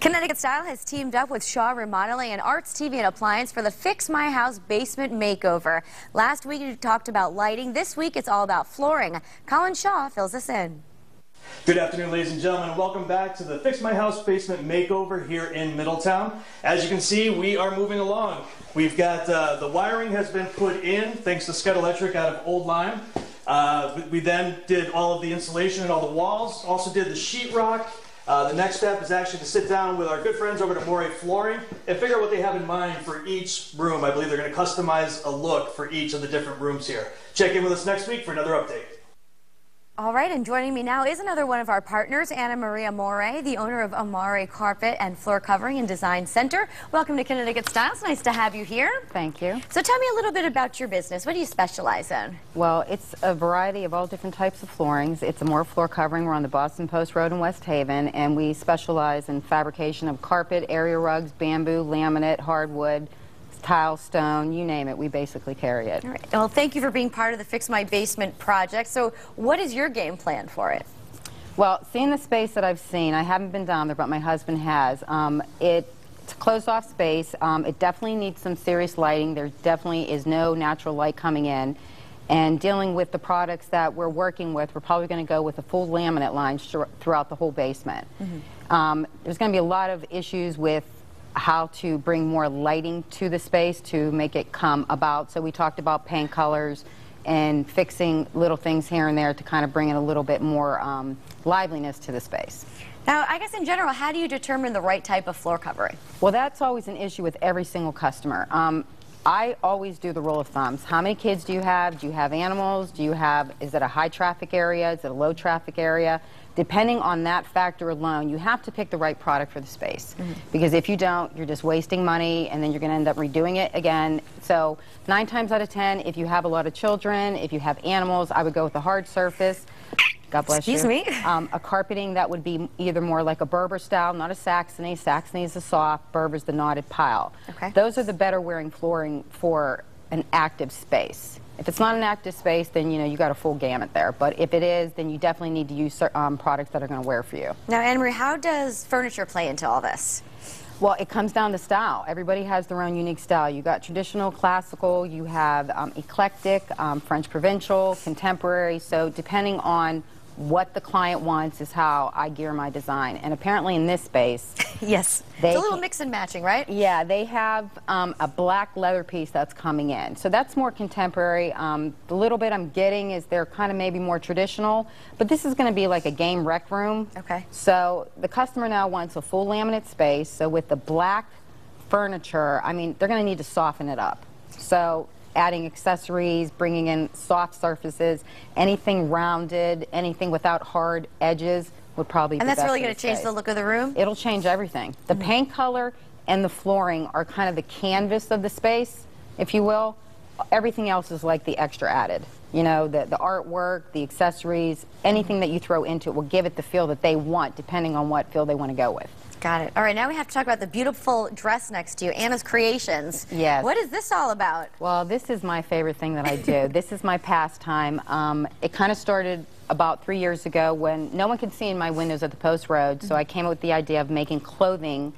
Connecticut Style has teamed up with Shaw Remodeling and Arts TV and Appliance for the Fix My House Basement Makeover. Last week we talked about lighting. This week it's all about flooring. Colin Shaw fills us in. Good afternoon, ladies and gentlemen. Welcome back to the Fix My House Basement Makeover here in Middletown. As you can see, we are moving along. We've got the wiring has been put in thanks to Scud Electric out of Old Lyme. We then did all of the insulation and all the walls. Also did the sheetrock. The next step is actually to sit down with our good friends over at Amore Flooring and figure out what they have in mind for each room. I believe they're going to customize a look for each of the different rooms here. Check in with us next week for another update. All right, and joining me now is another one of our partners, Annamarie Amore, the owner of Amore Carpet and Floor Covering and Design Center. Welcome to Connecticut Style. It's nice to have you here. Thank you. So tell me a little bit about your business. What do you specialize in? Well, it's a variety of all different types of floorings. It's Amore Floor Covering. We're on the Boston Post Road in West Haven, and we specialize in fabrication of carpet, area rugs, bamboo, laminate, hardwood, tile, stone, you name it, we basically carry it. All right. Well, thank you for being part of the Fix My Basement project. So what is your game plan for it? Well, seeing the space that I've seen, I haven't been down there, but my husband has. It's a closed-off space. It definitely needs some serious lighting. There definitely is no natural light coming in. And dealing with the products that we're working with, we're probably going to go with a full laminate line throughout the whole basement. There's going to be a lot of issues with how to bring more lighting to the space to make it come about. So we talked about paint colors and fixing little things here and there to kind of bring in a little bit more liveliness to the space. Now, I guess in general, how do you determine the right type of floor covering? Well, that's always an issue with every single customer. I always do the rule of thumbs. How many kids do you have? Do you have animals? Is it a high traffic area? Is it a low traffic area? Depending on that factor alone, you have to pick the right product for the space. Because if you don't, you're just wasting money and then you're going to end up redoing it again. So 9 times out of 10, if you have a lot of children, if you have animals, I would go with a hard surface. God bless you. Excuse me. A carpeting that would be either more like a Berber style, not a Saxony. Saxony is the soft, Berber's the knotted pile. Okay. Those are the better wearing flooring for an active space. If it's not an active space, then you got a full gamut there. But if it is, then you definitely need to use products that are going to wear for you. Now, Annamarie, how does furniture play into all this? Well, it comes down to style. Everybody has their own unique style. You got traditional, classical, you have eclectic, French provincial, contemporary. So depending on what the client wants is how I gear my design. And apparently in this space, yes, it's a little mix and matching, right? Yeah, they have a black leather piece that's coming in. So that's more contemporary. The little bit I'm getting is they're kind of maybe more traditional, but this is going to be like a game rec room. Okay. So the customer now wants a full laminate space. So with the black furniture, I mean, they're going to need to soften it up. So adding accessories, bringing in soft surfaces, anything rounded, anything without hard edges would probably be And best that's really for going to change space. the look of the room? It'll change everything. The paint color and the flooring are kind of the canvas of the space, if you will. Everything else is like the extra added. You know, the artwork, the accessories, anything that you throw into it will give it the feel that they want, depending on what feel they want to go with. Got it. All right, now we have to talk about the beautiful dress next to you, Anna's Creations. Yes. What is this all about? Well, this is my favorite thing that I do. This is my pastime. It kind of started about 3 years ago when no one could see in my windows at the Post Road, so I came up with the idea of making clothing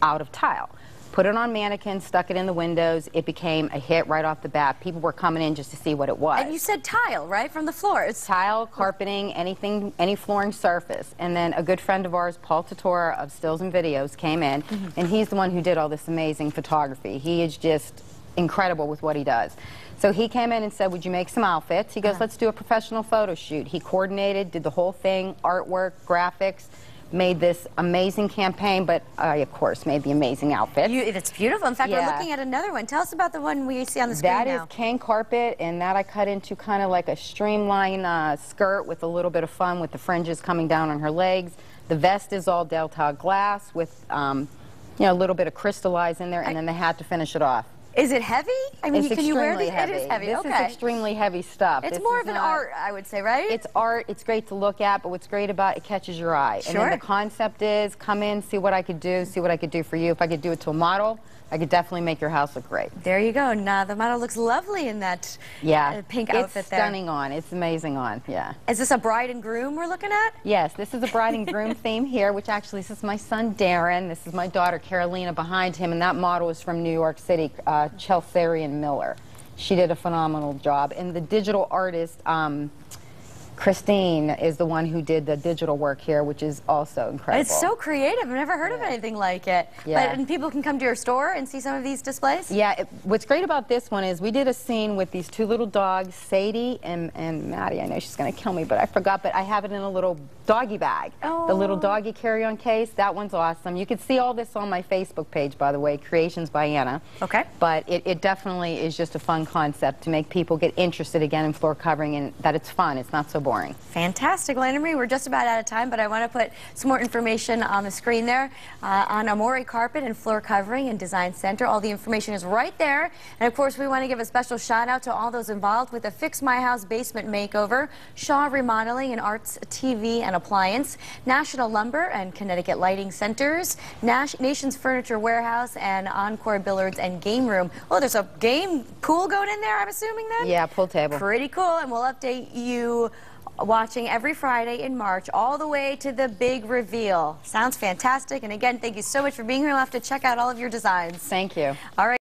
out of tile. Put it on mannequins, stuck it in the windows. It became a hit right off the bat. People were coming in just to see what it was. And you said tile, right, from the floors? Tile, carpeting, anything, any flooring surface. And then a good friend of ours, Paul Tatora of Stills and Videos, came in, and he's the one who did all this amazing photography. He is just incredible with what he does. So he came in and said, would you make some outfits? He goes, let's do a professional photo shoot. He coordinated, did the whole thing, artwork, graphics, made this amazing campaign, but I, of course, made the amazing outfit. It's beautiful. In fact, we're looking at another one. Tell us about the one we see on the screen now. That is cane carpet, and that I cut into kind of like a streamlined skirt with a little bit of fun with the fringes coming down on her legs. The vest is all Delta glass with, a little bit of crystallized in there, and then the hat to finish it off. Is it heavy? I mean, It's can you wear extremely these? heavy. It is heavy. This Okay. is extremely heavy stuff. It's This more is of an not- art, I would say, right? It's art. It's great to look at, but what's great about it catches your eye. Sure. And then the concept is come in, see what I could do, see what I could do for you. If I could do it to a model, I could definitely make your house look great. There you go. Now the model looks lovely in that pink outfit it's there. stunning on. It's amazing on. Yeah. Is this a bride and groom we're looking at? Yes, this is a bride and groom theme here, which actually this is my son Darren. This is my daughter Carolina behind him, and that model is from New York City, Chelsea Miller. She did a phenomenal job, and the digital artist. Christine is the one who did the digital work here, which is also incredible. It's so creative. I've never heard of anything like it. Yeah. And people can come to your store and see some of these displays? Yeah, what's great about this one is we did a scene with these two little dogs, Sadie and Maddie. I know she's going to kill me, but I forgot, but I have it in a little doggy bag. Oh. The little doggy carry-on case, that one's awesome. You can see all this on my Facebook page, by the way, Creations by Anna. Okay. But it definitely is just a fun concept to make people get interested again in floor covering and that it's fun. It's not so boring. Fantastic. Well, Annamarie, we're just about out of time, but I want to put some more information on the screen there on Amore Carpet and Floor Covering and Design Center. All the information is right there. And, of course, we want to give a special shout-out to all those involved with the Fix My House Basement Makeover, Shaw Remodeling and Arts TV and Appliance, National Lumber and Connecticut Lighting Centers, Nation's Furniture Warehouse, and Encore Billiards and Game Room. Oh, there's a game pool going in there, I'm assuming, then? Yeah, pool table. Pretty cool, and we'll update you watching every Friday in March all the way to the big reveal. Sounds fantastic. And again, thank you so much for being here. We'll have to check out all of your designs. Thank you. All right.